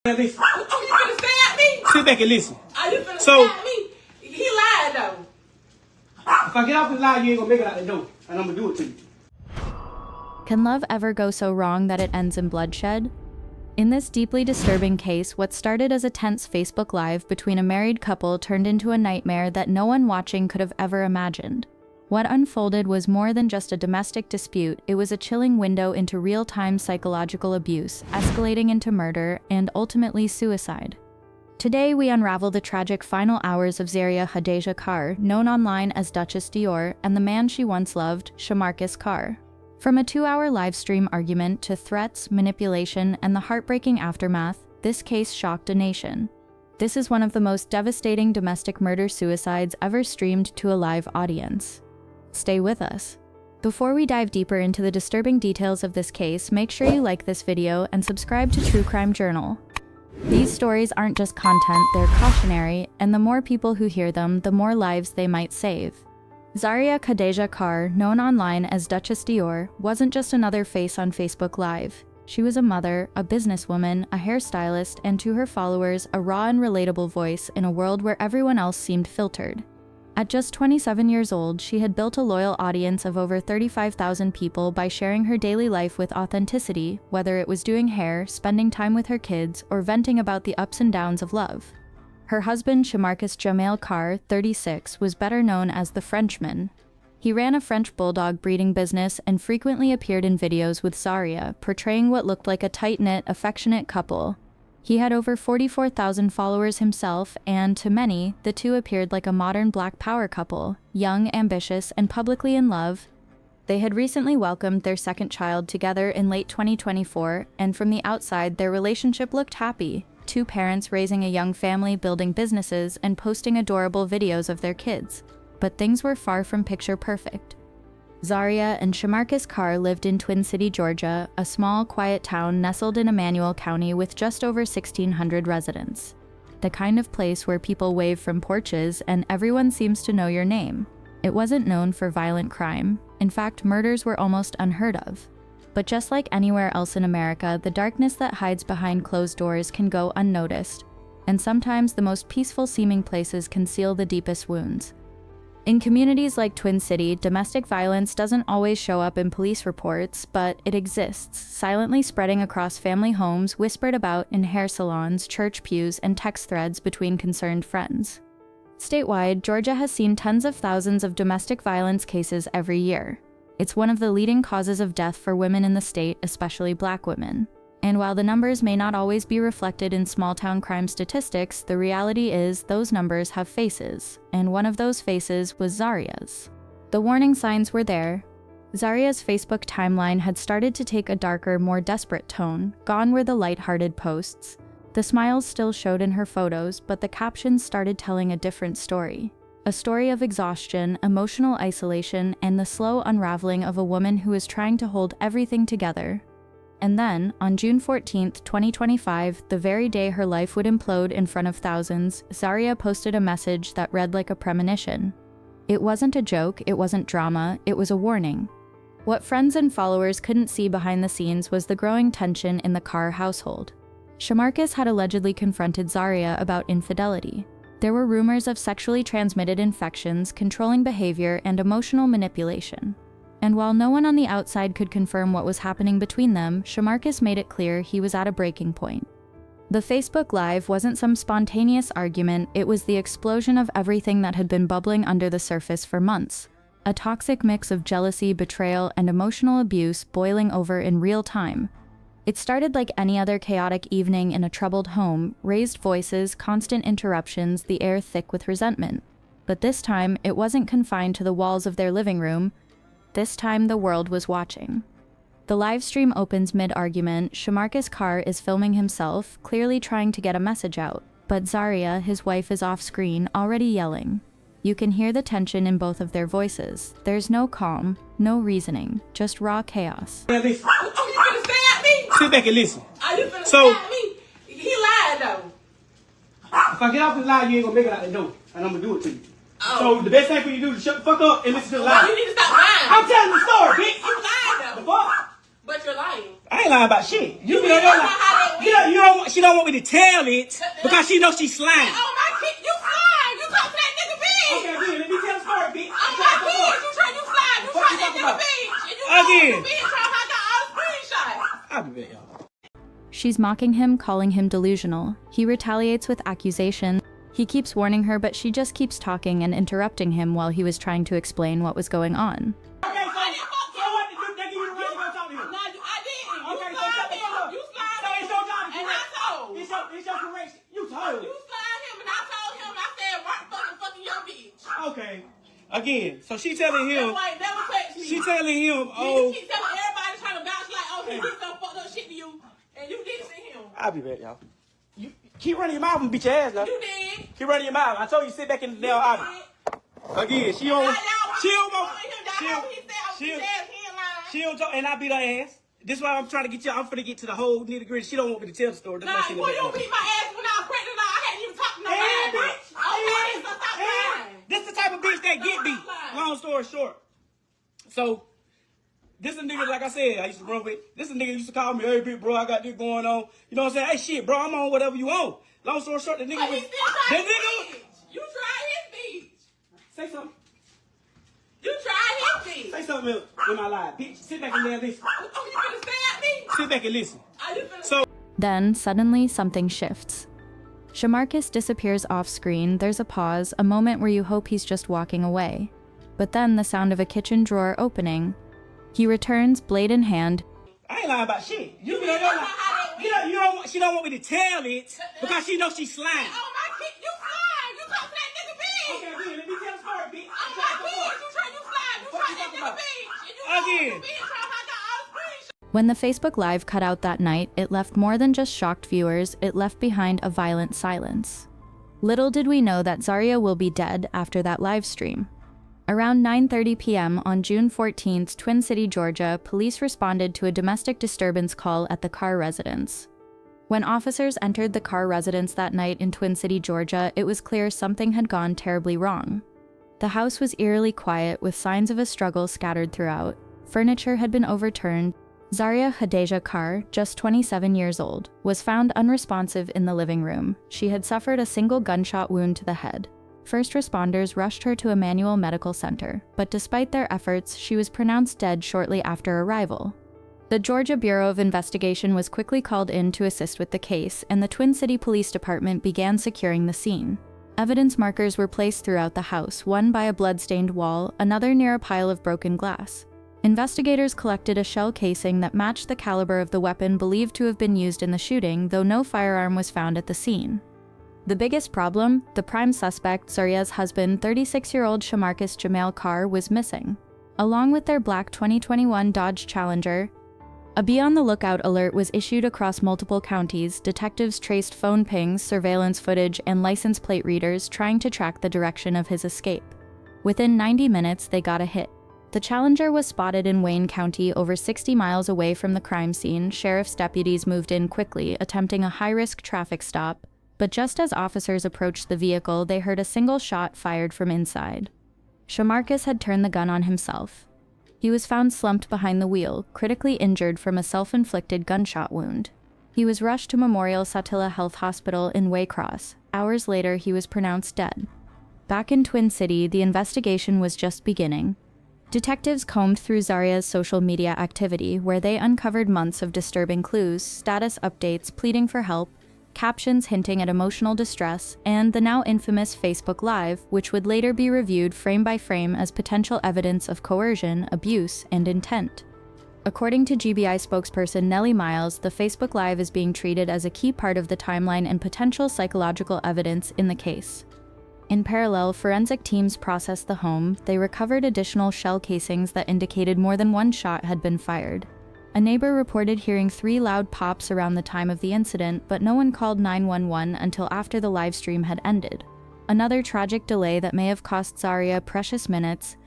Listen. You finna stab me? Sit back and listen. Are you finna So- stab me? He lied though. If I get off this line, you ain't gonna make it out the door, and I'm gonna do it to you. Can love ever go so wrong that it ends in bloodshed? In this deeply disturbing case, what started as a tense Facebook Live between a married couple turned into a nightmare that no one watching could have ever imagined. What unfolded was more than just a domestic dispute, it was a chilling window into real-time psychological abuse, escalating into murder, and ultimately suicide. Today, we unravel the tragic final hours of Zaria Khadija Carr, known online as Duchess Dior, and the man she once loved, Shamarcus Carr. From a 2-hour live-stream argument to threats, manipulation, and the heartbreaking aftermath, this case shocked a nation. This is one of the most devastating domestic murder-suicides ever streamed to a live audience. Stay with us. Before we dive deeper into the disturbing details of this case, make sure you like this video and subscribe to True Crime Journal. These stories aren't just content, they're cautionary, and the more people who hear them, the more lives they might save. Zaria Khadija Carr, known online as Duchess Dior, wasn't just another face on Facebook Live. She was a mother, a businesswoman, a hairstylist, and to her followers, a raw and relatable voice in a world where everyone else seemed filtered. At just 27 years old, she had built a loyal audience of over 35,000 people by sharing her daily life with authenticity, whether it was doing hair, spending time with her kids, or venting about the ups and downs of love. Her husband, Shamarcus Jamel Carr, 36, was better known as the Frenchman. He ran a French bulldog breeding business and frequently appeared in videos with Zaria, portraying what looked like a tight-knit, affectionate couple. He had over 44,000 followers himself, and to many, the two appeared like a modern Black Power couple, young, ambitious, and publicly in love. They had recently welcomed their second child together in late 2024, and from the outside, their relationship looked happy. Two parents raising a young family, building businesses, and posting adorable videos of their kids. But things were far from picture perfect. Zaria and Shamarcus Carr lived in Twin City, Georgia, a small, quiet town nestled in Emmanuel County with just over 1,600 residents. The kind of place where people wave from porches and everyone seems to know your name. It wasn't known for violent crime. In fact, murders were almost unheard of. But just like anywhere else in America, the darkness that hides behind closed doors can go unnoticed, and sometimes the most peaceful-seeming places conceal the deepest wounds. In communities like Twin City, domestic violence doesn't always show up in police reports, but it exists, silently spreading across family homes, whispered about in hair salons, church pews, and text threads between concerned friends. Statewide, Georgia has seen tens of thousands of domestic violence cases every year. It's one of the leading causes of death for women in the state, especially Black women. And while the numbers may not always be reflected in small-town crime statistics, the reality is those numbers have faces, and one of those faces was Zaria's. The warning signs were there. Zaria's Facebook timeline had started to take a darker, more desperate tone. Gone were the light-hearted posts. The smiles still showed in her photos, but the captions started telling a different story. A story of exhaustion, emotional isolation, and the slow unraveling of a woman who is trying to hold everything together. And then, on June 14, 2025, the very day her life would implode in front of thousands, Zaria posted a message that read like a premonition. It wasn't a joke, it wasn't drama, it was a warning. What friends and followers couldn't see behind the scenes was the growing tension in the Carr household. Shamarcus had allegedly confronted Zaria about infidelity. There were rumors of sexually transmitted infections, controlling behavior, and emotional manipulation. And while no one on the outside could confirm what was happening between them, Shamarcus made it clear he was at a breaking point. The Facebook Live wasn't some spontaneous argument, it was the explosion of everything that had been bubbling under the surface for months. A toxic mix of jealousy, betrayal, and emotional abuse boiling over in real time. It started like any other chaotic evening in a troubled home, raised voices, constant interruptions, the air thick with resentment. But this time, it wasn't confined to the walls of their living room. This time, the world was watching. The live stream opens mid-argument. Shamarcus Carr is filming himself, clearly trying to get a message out. But Zaria, his wife, is off-screen, already yelling. You can hear the tension in both of their voices. There's no calm, no reasoning, just raw chaos. You finna stab me? Sit back and listen. Are you finna So- stab me? He lied though. If I get off this line, you ain't gonna make it out the door, and I'm gonna do it to you. Oh. So the best thing for you to do is shut the fuck up and listen to the Well, line. you need to stop lying. I'm telling the story, bitch. You lied The though. fuck? But you're lying. I ain't lying about shit. You You be on know your how line. that She don't want me to tell it because she knows she's slime. Oh my kid, you slime. You talk to that nigga bitch. Okay, again, let me tell the story, bitch. Oh my kid, you slime. You try that nigga bitch. And you Again. bitch trying to got all the screenshots. I'll be back, y'all. She's mocking him, calling him delusional. He retaliates with accusations. He keeps warning her, but she just keeps talking and interrupting him while he was trying to explain what was going on. Okay, so what did they give you the right to go talk to him? No, I didn't. Okay, You so slime him. You slime so him. it's your job to And I correct. told. It's your correction. You told. You slime him and I told him. I said, Mark fucking your bitch. Okay. Again, so she telling him. That boy never touched me. She telling him, You oh. keep telling everybody trying to bounce like, oh, he did some fucked up shit to you, and you did it to him. I'll be back, y'all. You keep running your mouth and beat your ass now. You did. Keep running your mouth. I told you sit back in the damn office. Again, she don't want. She don't talk, and I beat her ass. This is why I'm trying to get you. I'm finna get to the whole nitty gritty. She don't want me to tell the story. That's why she Boy, you beat my ass when I was pregnant. I hadn't even talked to nobody. bitch. Okay, so stop lying. This the type of bitch that get beat. Long story short. So, this a nigga, like I said, I used to run with. This a nigga used to call me, hey, big bro, I got this going on. You know what I'm saying? Hey, shit, bro, I'm on whatever you on. Long story short, the nigga But was. he still tried The his nigga. bitch. You tried his bitch. Say something. You tried his bitch. Say something in my life. Bitch, sit back and listen. Oh, you finna stab me? Sit back and listen. Are you finna... So, Then, suddenly, something shifts. Shamarcus disappears off screen. There's a pause, a moment where you hope he's just walking away. But then the sound of a kitchen drawer opening. He returns, blade in hand. I ain't lying about shit. You know, she don't want me to tell it because she knows she's slime. Oh my kid, you slime. You talk to that nigga bitch. Okay, again, let me tell the story, bitch. Oh my kid, you slime. You try that nigga bitch. And you Again. bitch trying to got all the screenshots. When the Facebook Live cut out that night, it left more than just shocked viewers, it left behind a violent silence. Little did we know that Zaria will be dead after that live stream. Around 9:30 p.m. on June 14th, Twin City, Georgia, police responded to a domestic disturbance call at the Carr residence. When officers entered the Carr residence that night in Twin City, Georgia, it was clear something had gone terribly wrong. The house was eerily quiet, with signs of a struggle scattered throughout. Furniture had been overturned. Zaria Hadejah Carr, just 27 years old, was found unresponsive in the living room. She had suffered a single gunshot wound to the head. First responders rushed her to Emmanuel Medical Center, but despite their efforts, she was pronounced dead shortly after arrival. The Georgia Bureau of Investigation was quickly called in to assist with the case, and the Twin City Police Department began securing the scene. Evidence markers were placed throughout the house, one by a blood-stained wall, another near a pile of broken glass. Investigators collected a shell casing that matched the caliber of the weapon believed to have been used in the shooting, though no firearm was found at the scene. The biggest problem, the prime suspect, Zaria's husband, 36-year-old Shamarcus Jamail Carr, was missing. Along with their black 2021 Dodge Challenger, a be-on-the-lookout alert was issued across multiple counties. Detectives traced phone pings, surveillance footage, and license plate readers trying to track the direction of his escape. Within 90 minutes, they got a hit. The Challenger was spotted in Wayne County, over 60 miles away from the crime scene. Sheriff's deputies moved in quickly, attempting a high-risk traffic stop. But just as officers approached the vehicle, they heard a single shot fired from inside. Shamarcus had turned the gun on himself. He was found slumped behind the wheel, critically injured from a self-inflicted gunshot wound. He was rushed to Memorial Satilla Health Hospital in Waycross. Hours later, he was pronounced dead. Back in Twin City, the investigation was just beginning. Detectives combed through Zaria's social media activity, where they uncovered months of disturbing clues, status updates pleading for help, captions hinting at emotional distress, and the now infamous Facebook Live, which would later be reviewed frame by frame as potential evidence of coercion, abuse, and intent. According to GBI spokesperson Nellie Miles, the Facebook Live is being treated as a key part of the timeline and potential psychological evidence in the case. In parallel, forensic teams processed the home. They recovered additional shell casings that indicated more than one shot had been fired. A neighbor reported hearing 3 loud pops around the time of the incident, but no one called 911 until after the live stream had ended. Another tragic delay that may have cost Zaria precious minutes.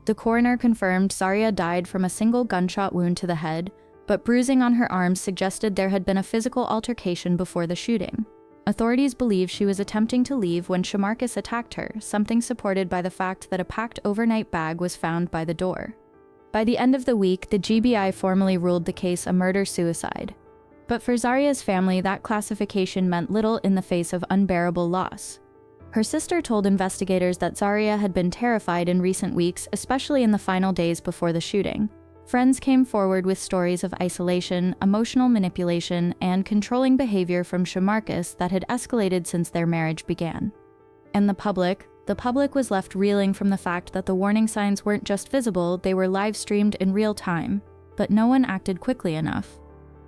The coroner confirmed Zaria died from a single gunshot wound to the head, but bruising on her arms suggested there had been a physical altercation before the shooting. Authorities believe she was attempting to leave when Shamarcus attacked her, something supported by the fact that a packed overnight bag was found by the door. By the end of the week, the GBI formally ruled the case a murder-suicide. But for Zaria's family, that classification meant little in the face of unbearable loss. Her sister told investigators that Zaria had been terrified in recent weeks, especially in the final days before the shooting. Friends came forward with stories of isolation, emotional manipulation, and controlling behavior from Shamarcus that had escalated since their marriage began. And the public was left reeling from the fact that the warning signs weren't just visible, they were live-streamed in real time. But no one acted quickly enough.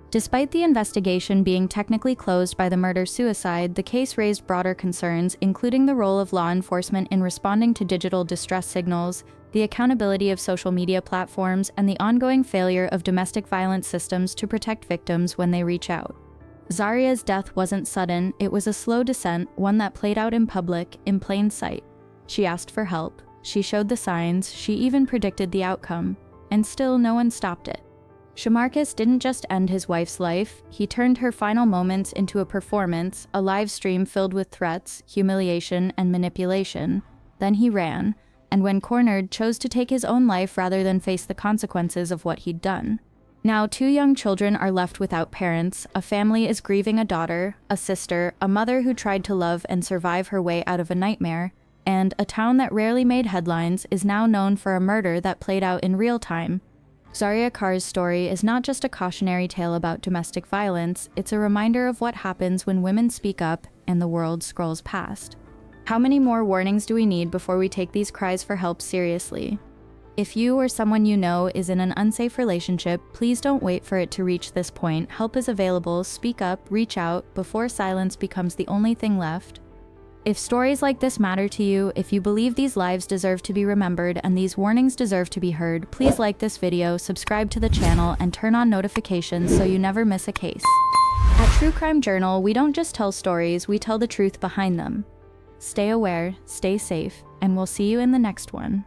Despite the investigation being technically closed by the murder-suicide, the case raised broader concerns, including the role of law enforcement in responding to digital distress signals, the accountability of social media platforms, and the ongoing failure of domestic violence systems to protect victims when they reach out. Zaria's death wasn't sudden, it was a slow descent, one that played out in public, in plain sight. She asked for help, she showed the signs, she even predicted the outcome, and still no one stopped it. Shamarcus didn't just end his wife's life, he turned her final moments into a performance, a live stream filled with threats, humiliation, and manipulation. Then he ran, and when cornered, chose to take his own life rather than face the consequences of what he'd done. Now 2 young children are left without parents, a family is grieving a daughter, a sister, a mother who tried to love and survive her way out of a nightmare, and a town that rarely made headlines is now known for a murder that played out in real time. Zaria Carr's story is not just a cautionary tale about domestic violence, it's a reminder of what happens when women speak up and the world scrolls past. How many more warnings do we need before we take these cries for help seriously? If you or someone you know is in an unsafe relationship, please don't wait for it to reach this point. Help is available, speak up, reach out, before silence becomes the only thing left. If stories like this matter to you, if you believe these lives deserve to be remembered and these warnings deserve to be heard, please like this video, subscribe to the channel, and turn on notifications so you never miss a case. At True Crime Journal, we don't just tell stories, we tell the truth behind them. Stay aware, stay safe, and we'll see you in the next one.